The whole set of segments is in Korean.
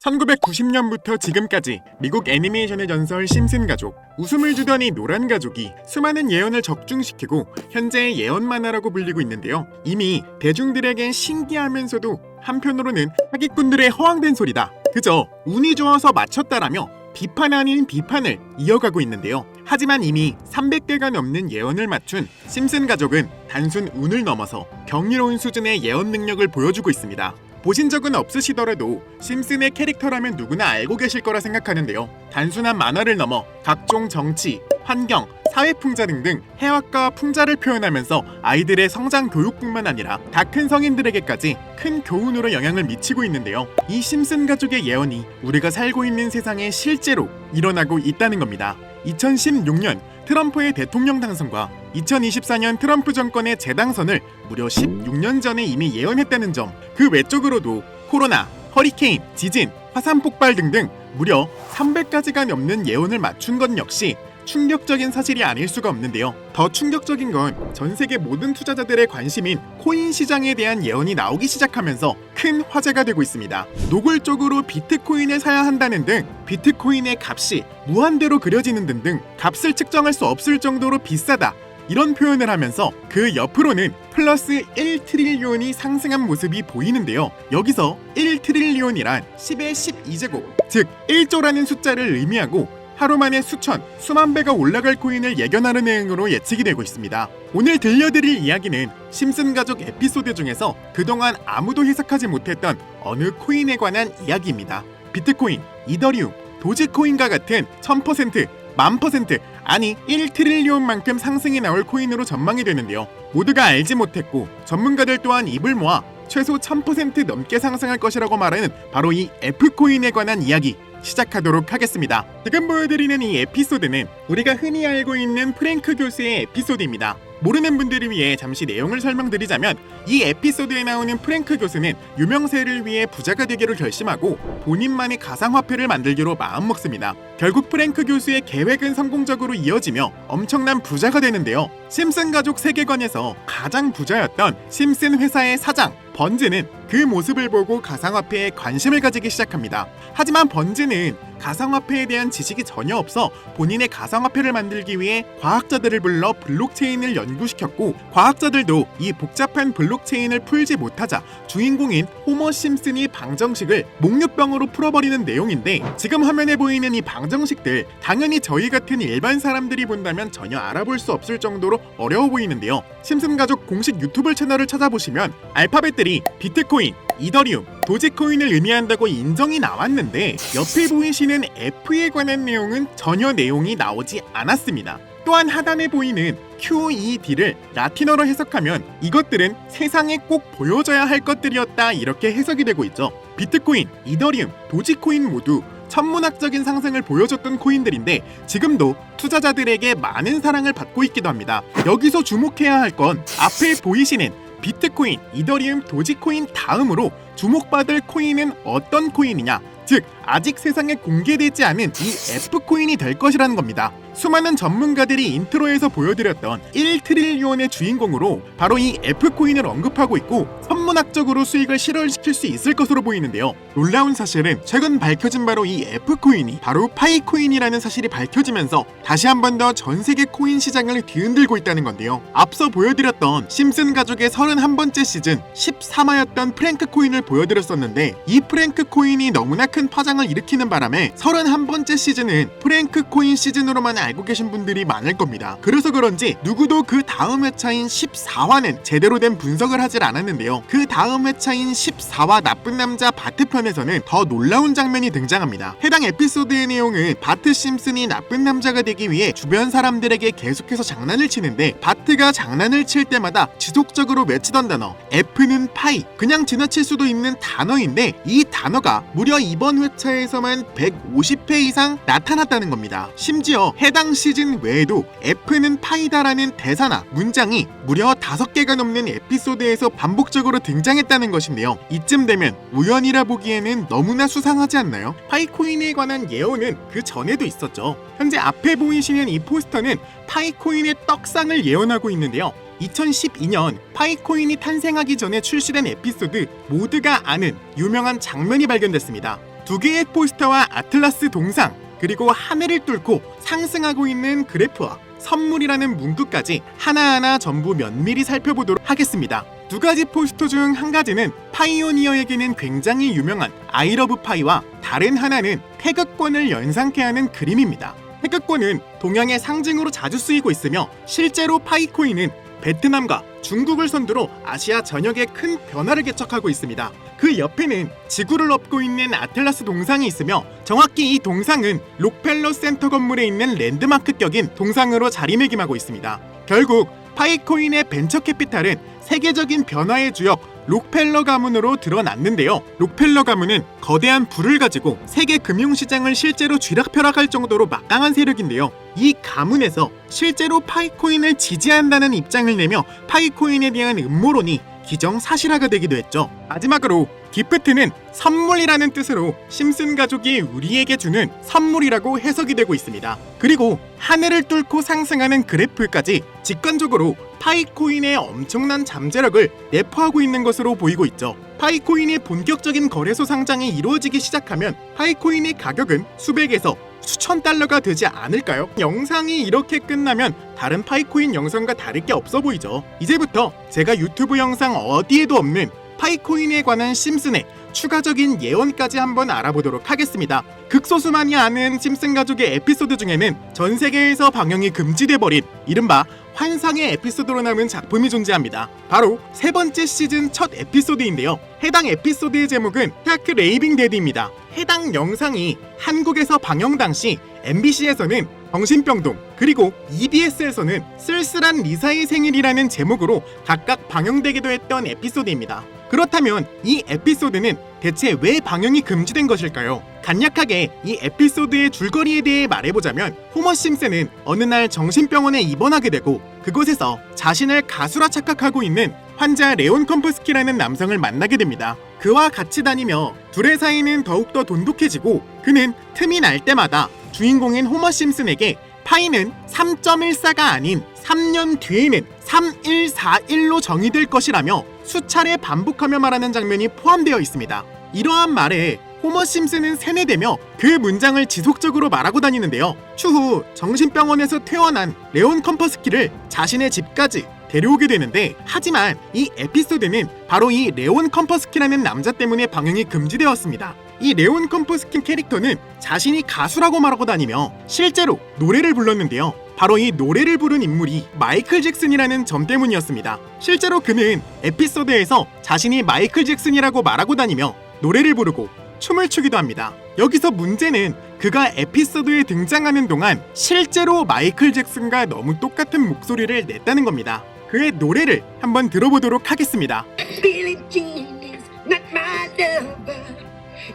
1990년부터 지금까지 미국 애니메이션의 전설 심슨 가족. 웃음을 주던 이 노란 가족이 수많은 예언을 적중시키고 현재의 예언 만화라고 불리고 있는데요. 이미 대중들에겐 신기하면서도 한편으로는 사기꾼들의 허황된 소리다, 그저 운이 좋아서 맞췄다라며 비판 아닌 비판을 이어가고 있는데요. 하지만 이미 300개가 넘는 예언을 맞춘 심슨 가족은 단순 운을 넘어서 경이로운 수준의 예언 능력을 보여주고 있습니다. 보신 적은 없으시더라도 심슨의 캐릭터라면 누구나 알고 계실 거라 생각하는데요. 단순한 만화를 넘어 각종 정치, 환경, 사회 풍자 등등 해학과 풍자를 표현하면서 아이들의 성장 교육뿐만 아니라 다 큰 성인들에게까지 큰 교훈으로 영향을 미치고 있는데요. 이 심슨 가족의 예언이 우리가 살고 있는 세상에 실제로 일어나고 있다는 겁니다. 2016년 트럼프의 대통령 당선과 2024년 트럼프 정권의 재당선을 무려 16년 전에 이미 예언했다는 점, 그 외적으로도 코로나, 허리케인, 지진, 화산 폭발 등등 무려 300가지가 넘는 예언을 맞춘 것 역시 충격적인 사실이 아닐 수가 없는데요. 더 충격적인 건 전 세계 모든 투자자들의 관심인 코인 시장에 대한 예언이 나오기 시작하면서 큰 화제가 되고 있습니다. 노골적으로 비트코인을 사야 한다는 등 비트코인의 값이 무한대로 그려지는 등등 값을 측정할 수 없을 정도로 비싸다, 이런 표현을 하면서 그 옆으로는 플러스 1트릴리온이 상승한 모습이 보이는데요. 여기서 1트릴리온이란 10의 12제곱, 즉 1조라는 숫자를 의미하고 하루 만에 수천, 수만 배가 올라갈 코인을 예견하는 내용으로 예측이 되고 있습니다. 오늘 들려드릴 이야기는 심슨 가족 에피소드 중에서 그동안 아무도 해석하지 못했던 어느 코인에 관한 이야기입니다. 비트코인, 이더리움, 도지코인과 같은 1000%, 10,000%, 아니 1트릴리온만큼 상승이 나올 코인으로 전망이 되는데요. 모두가 알지 못했고 전문가들 또한 입을 모아 최소 1000% 넘게 상승할 것이라고 말하는 바로 이 F코인에 관한 이야기 시작하도록 하겠습니다. 지금 보여드리는 이 에피소드는 우리가 흔히 알고 있는 프랭크 교수의 에피소드입니다. 모르는 분들을 위해 잠시 내용을 설명드리자면, 이 에피소드에 나오는 프랭크 교수는 유명세를 위해 부자가 되기로 결심하고 본인만의 가상화폐를 만들기로 마음먹습니다. 결국 프랭크 교수의 계획은 성공적으로 이어지며 엄청난 부자가 되는데요. 심슨 가족 세계관에서 가장 부자였던 심슨 회사의 사장 번즈는 그 모습을 보고 가상화폐에 관심을 가지기 시작합니다. 하지만 번즈는 가상화폐에 대한 지식이 전혀 없어 본인의 가상화폐를 만들기 위해 과학자들을 불러 블록체인을 연구시켰고, 과학자들도 이 복잡한 블록체인을 풀지 못하자 주인공인 호머 심슨이 방정식을 목류병으로 풀어버리는 내용인데, 지금 화면에 보이는 이 방정식들 당연히 저희 같은 일반 사람들이 본다면 전혀 알아볼 수 없을 정도로 어려워 보이는데요. 심슨 가족 공식 유튜브 채널을 찾아보시면 알파벳들이 비트코인, 이더리움, 도지코인을 의미한다고 인정이 나왔는데 옆에 보이시는 F에 관한 내용은 전혀 내용이 나오지 않았습니다. 또한 하단에 보이는 QED를 라틴어로 해석하면 이것들은 세상에 꼭 보여져야 할 것들이었다, 이렇게 해석이 되고 있죠. 비트코인, 이더리움, 도지코인 모두 천문학적인 상승을 보여줬던 코인들인데 지금도 투자자들에게 많은 사랑을 받고 있기도 합니다. 여기서 주목해야 할 건 앞에 보이시는 비트코인, 이더리움, 도지코인 다음으로 주목받을 코인은 어떤 코인이냐, 즉 아직 세상에 공개되지 않은 이 F코인이 될 것이라는 겁니다. 수많은 전문가들이 인트로에서 보여드렸던 1트릴리온의 주인공으로 바로 이 F코인을 언급하고 있고 천문학적으로 수익을 실현시킬 수 있을 것으로 보이는데요. 놀라운 사실은 최근 밝혀진 바로 이 F코인이 바로 파이코인이라는 사실이 밝혀지면서 다시 한 번 더 전세계 코인 시장을 뒤흔들고 있다는 건데요. 앞서 보여드렸던 심슨 가족의 31번째 시즌 13화였던 프랭크 코인을 보여드렸었는데, 이 프랭크 코인이 너무나 큰 파장을 일으키는 바람에 31번째 시즌은 프랭크 코인 시즌으로만 알고 계신 분들이 많을 겁니다. 그래서 그런지 누구도 그 다음 회차인 14화는 제대로 된 분석을 하질 않았는데요. 그 다음 회차인 14화 나쁜 남자 바트 편에서는 더 놀라운 장면이 등장합니다. 해당 에피소드의 내용은 바트 심슨이 나쁜 남자가 되기 위해 주변 사람들에게 계속해서 장난을 치는데, 바트가 장난을 칠 때마다 지속적으로 외치던 단어 F는 파이, 그냥 지나칠 수도 있는 단어인데 이 단어가 무려 이번 회차에서만 150회 이상 나타났다는 겁니다. 심지어 해당 시즌 외에도 F는 파이다라는 대사나 문장이 무려 5개가 넘는 에피소드에서 반복적으로 등장했다는 것인데요. 이쯤 되면 우연이라 보기에는 너무나 수상하지 않나요? 파이코인에 관한 예언은 그 전에도 있었죠. 현재 앞에 보이시는 이 포스터는 파이코인의 떡상을 예언하고 있는데요. 2012년 파이코인이 탄생하기 전에 출시된 에피소드 모두가 아는 유명한 장면이 발견됐습니다. 두 개의 포스터와 아틀라스 동상, 그리고 하늘을 뚫고 상승하고 있는 그래프와 선물이라는 문구까지 하나하나 전부 면밀히 살펴보도록 하겠습니다. 두 가지 포스터 중 한 가지는 파이오니어에게는 굉장히 유명한 아이러브 파이와 다른 하나는 태극권을 연상케 하는 그림입니다. 태극권은 동양의 상징으로 자주 쓰이고 있으며 실제로 파이코인은 베트남과 중국을 선두로 아시아 전역에 큰 변화를 개척하고 있습니다. 그 옆에는 지구를 엎고 있는 아틀라스 동상이 있으며 정확히 이 동상은 록펠러 센터 건물에 있는 랜드마크격인 동상으로 자리매김하고 있습니다. 결국 파이코인의 벤처 캐피탈은 세계적인 변화의 주역 록펠러 가문으로 드러났는데요. 록펠러 가문은 거대한 부를 가지고 세계 금융시장을 실제로 쥐락펴락할 정도로 막강한 세력인데요. 이 가문에서 실제로 파이코인을 지지한다는 입장을 내며 파이코인에 대한 음모론이 기정사실화가 되기도 했죠. 마지막으로 기프트는 선물이라는 뜻으로 심슨 가족이 우리에게 주는 선물이라고 해석이 되고 있습니다. 그리고 하늘을 뚫고 상승하는 그래프까지 직관적으로 파이코인의 엄청난 잠재력을 내포하고 있는 것으로 보이고 있죠. 파이코인의 본격적인 거래소 상장이 이루어지기 시작하면 파이코인의 가격은 수백에서 수천 달러가 되지 않을까요? 영상이 이렇게 끝나면 다른 파이코인 영상과 다를 게 없어 보이죠. 이제부터 제가 유튜브 영상 어디에도 없는 파이코인에 관한 심슨의 추가적인 예언까지 한번 알아보도록 하겠습니다. 극소수만이 아는 심슨 가족의 에피소드 중에는 전 세계에서 방영이 금지돼버린 이른바 환상의 에피소드로 남은 작품이 존재합니다. 바로 세 번째 시즌 첫 에피소드인데요. 해당 에피소드의 제목은 타크 레이빙 데디입니다. 해당 영상이 한국에서 방영 당시 MBC에서는 정신병동, 그리고 EBS에서는 쓸쓸한 리사의 생일이라는 제목으로 각각 방영되기도 했던 에피소드입니다. 그렇다면 이 에피소드는 대체 왜 방영이 금지된 것일까요? 간략하게 이 에피소드의 줄거리에 대해 말해보자면 호머 심슨은 어느 날 정신병원에 입원하게 되고 그곳에서 자신을 가수라 착각하고 있는 환자 레온 컴퍼스키라는 남성을 만나게 됩니다. 그와 같이 다니며 둘의 사이는 더욱더 돈독해지고 그는 틈이 날 때마다 주인공인 호머 심슨에게 파이는 3.14가 아닌 3년 뒤에는 3141로 정의될 것이라며 수차례 반복하며 말하는 장면이 포함되어 있습니다. 이러한 말에 호머 심슨은 세뇌되며 그 문장을 지속적으로 말하고 다니는데요. 추후 정신병원에서 퇴원한 레온 컴퍼스키를 자신의 집까지 데려오게 되는데, 하지만 이 에피소드는 바로 이 레온 컴퍼스키라는 남자 때문에 방영이 금지되었습니다. 이 레온 컴퍼스키 캐릭터는 자신이 가수라고 말하고 다니며 실제로 노래를 불렀는데요. 바로 이 노래를 부른 인물이 마이클 잭슨이라는 점 때문이었습니다. 실제로 그는 에피소드에서 자신이 마이클 잭슨이라고 말하고 다니며 노래를 부르고 춤을 추기도 합니다. 여기서 문제는 그가 에피소드에 등장하는 동안 실제로 마이클 잭슨과 너무 똑같은 목소리를 냈다는 겁니다. 그의 노래를 한번 들어보도록 하겠습니다. Billie Jean is not my lover.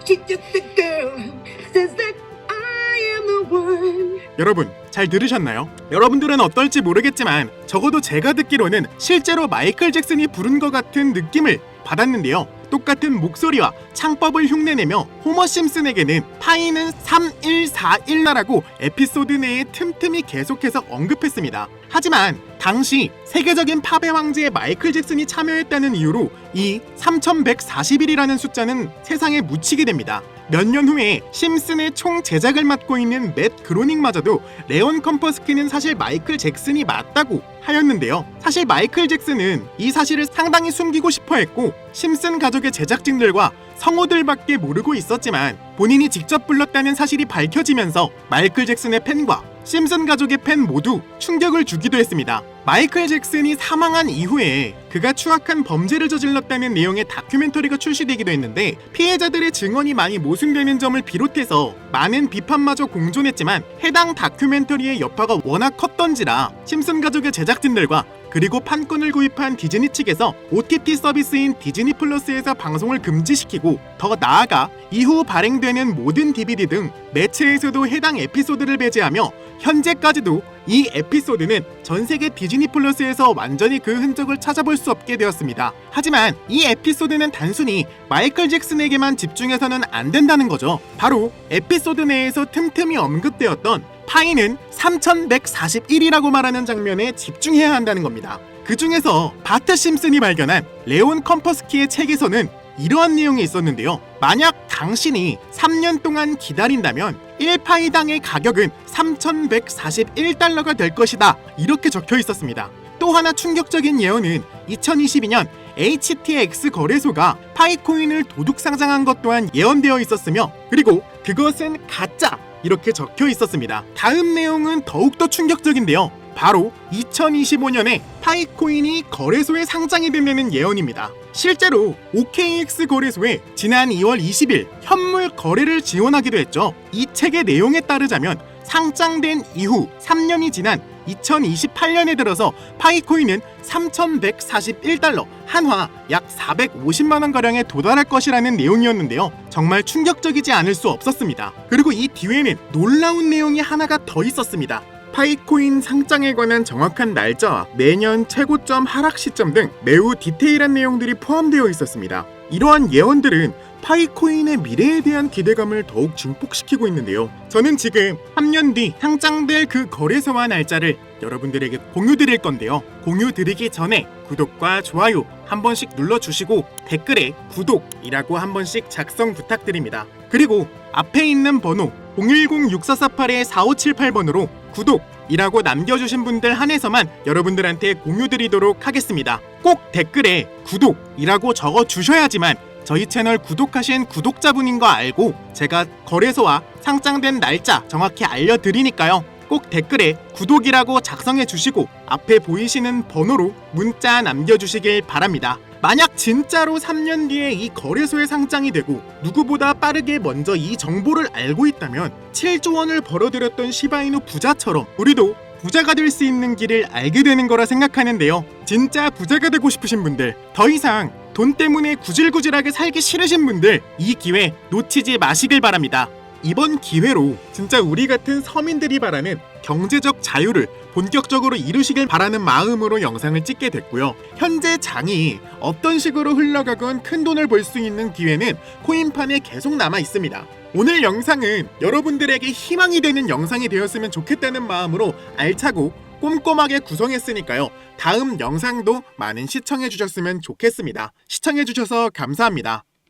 She's just a girl who says that I am the one. 여러분 잘 들으셨나요? 여러분들은 어떨지 모르겠지만 적어도 제가 듣기로는 실제로 마이클 잭슨이 부른 것 같은 느낌을 받았는데요. 똑같은 목소리와 창법을 흉내내며 호머 심슨에게는 파이는 3141라고 에피소드 내에 틈틈이 계속해서 언급했습니다. 하지만 당시 세계적인 팝의 황제의 마이클 잭슨이 참여했다는 이유로 이 3141이라는 숫자는 세상에 묻히게 됩니다. 몇 년 후에 심슨의 총 제작을 맡고 있는 맷 그로닝마저도 레온 컴퍼스키는 사실 마이클 잭슨이 맞다고 하였는데요. 사실 마이클 잭슨은 이 사실을 상당히 숨기고 싶어 했고 심슨 가족의 제작진들과 성우들밖에 모르고 있었지만 본인이 직접 불렀다는 사실이 밝혀지면서 마이클 잭슨의 팬과 심슨 가족의 팬 모두 충격을 주기도 했습니다. 마이클 잭슨이 사망한 이후에 그가 추악한 범죄를 저질렀다는 내용의 다큐멘터리가 출시되기도 했는데 피해자들의 증언이 많이 모순되는 점을 비롯해서 많은 비판마저 공존했지만 해당 다큐멘터리의 여파가 워낙 컸던지라 심슨 가족의 제작진들과 그리고 판권을 구입한 디즈니 측에서 OTT 서비스인 디즈니 플러스에서 방송을 금지시키고 더 나아가 이후 발행되는 모든 DVD 등 매체에서도 해당 에피소드를 배제하며 현재까지도 이 에피소드는 전 세계 디즈니 플러스에서 완전히 그 흔적을 찾아볼 수 없게 되었습니다. 하지만 이 에피소드는 단순히 마이클 잭슨에게만 집중해서는 안 된다는 거죠. 바로 에피소드 내에서 틈틈이 언급되었던 파이는 3141이라고 말하는 장면에 집중해야 한다는 겁니다. 그 중에서 바트 심슨이 발견한 레온 컴퍼스키의 책에서는 이러한 내용이 있었는데요. 만약 당신이 3년 동안 기다린다면 1파이당의 가격은 3,141달러가 될 것이다. 이렇게 적혀 있었습니다. 또 하나 충격적인 예언은 2022년 HTX 거래소가 파이코인을 도둑 상장한 것 또한 예언되어 있었으며, 그리고 그것은 가짜 이렇게 적혀 있었습니다. 다음 내용은 더욱더 충격적인데요. 바로 2025년에 파이코인이 거래소에 상장이 된다는 예언입니다. 실제로 OKX 거래소에 지난 2월 20일 현물 거래를 지원하기도 했죠. 이 책의 내용에 따르자면 상장된 이후 3년이 지난 2028년에 들어서 파이코인은 3,141달러, 한화 약 450만원가량에 도달할 것이라는 내용이었는데요. 정말 충격적이지 않을 수 없었습니다. 그리고 이 뒤에는 놀라운 내용이 하나가 더 있었습니다. 파이코인 상장에 관한 정확한 날짜와 매년 최고점 하락 시점 등 매우 디테일한 내용들이 포함되어 있었습니다. 이러한 예언들은 파이코인의 미래에 대한 기대감을 더욱 증폭시키고 있는데요. 저는 지금 3년 뒤 상장될 그 거래소와 날짜를 여러분들에게 공유드릴 건데요. 공유드리기 전에 구독과 좋아요 한 번씩 눌러주시고 댓글에 구독이라고 한 번씩 작성 부탁드립니다. 그리고 앞에 있는 번호 010-6448-4578번으로 구독이라고 남겨주신 분들 한해서만 여러분들한테 공유드리도록 하겠습니다. 꼭 댓글에 구독이라고 적어주셔야지만 저희 채널 구독하신 구독자분인 거 알고 제가 거래소와 상장된 날짜 정확히 알려드리니까요. 꼭 댓글에 구독이라고 작성해 주시고 앞에 보이시는 번호로 문자 남겨주시길 바랍니다. 만약 진짜로 3년 뒤에 이 거래소에 상장이 되고 누구보다 빠르게 먼저 이 정보를 알고 있다면 7조 원을 벌어들였던 시바이누 부자처럼 우리도 부자가 될 수 있는 길을 알게 되는 거라 생각하는데요. 진짜 부자가 되고 싶으신 분들, 더 이상 돈 때문에 구질구질하게 살기 싫으신 분들, 이 기회 놓치지 마시길 바랍니다. 이번 기회로 진짜 우리 같은 서민들이 바라는 경제적 자유를 본격적으로 이루시길 바라는 마음으로 영상을 찍게 됐고요. 현재 장이 어떤 식으로 흘러가건 큰 돈을 벌 수 있는 기회는 코인판에 계속 남아 있습니다. 오늘 영상은 여러분들에게 희망이 되는 영상이 되었으면 좋겠다는 마음으로 알차고 꼼꼼하게 구성했으니까요. 다음 영상도 많은 시청해 주셨으면 좋겠습니다. 시청해 주셔서 감사합니다.